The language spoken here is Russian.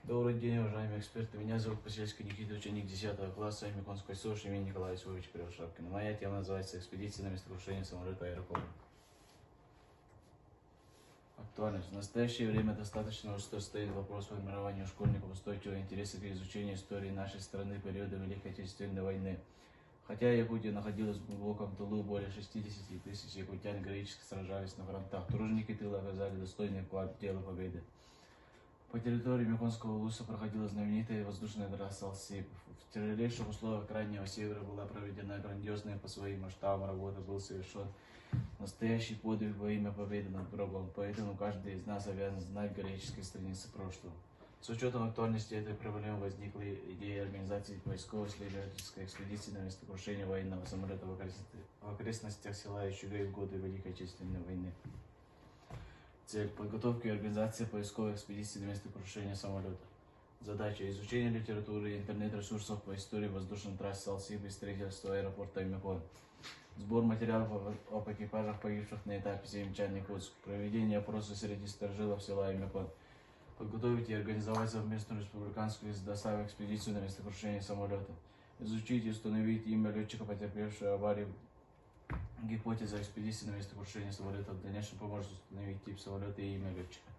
Добрый день, уважаемые эксперты. Меня зовут Посельский Никита, ученик 10 класса Миконской СОШ имени Николая Исуевича Кривошапкина. Моя тема называется «Экспедиция на местокрушение самолета Аэрофлота». Актуальность. В настоящее время достаточно остро стоит вопрос формирования у школьников устойчивого интереса к изучению истории нашей страны периода Великой Отечественной войны. Хотя Якутия находилась в глубоком тылу, более 60 тысяч якутян героически сражались на фронтах. Труженики тыла оказали достойный вклад в дело победы. По территории Меконского улуса проходила знаменитая воздушная трасса Алсиб. В тяжелейших условиях Крайнего Севера была проведена грандиозная по своим масштабам работа, был совершен настоящий подвиг во имя победы над врагом, поэтому каждый из нас обязан знать героические страницы прошлого. С учетом актуальности этой проблемы возникла идея организации поисково-исследовательской экспедиции на местокрушение военного самолета в окрестностях села Ичугай в годы Великой Отечественной войны. Цель подготовки и организации поисковой экспедиции на место крушения самолета. Задача изучение литературы и интернет-ресурсов по истории воздушной трассы Алсиб и строительства аэропорта Мекон. Сбор материалов об экипажах погибших на этапе Семчан-Якутск. Проведение опроса среди старожилов села Мекон. Подготовить и организовать совместную республиканскую доставку экспедицию на место крушения самолета. Изучить и установить имя летчика, потерпевшего аварию. Гипотеза экспедиции на место крушения самолета в дальнейшем поможет установить тип самолета и имя летчика.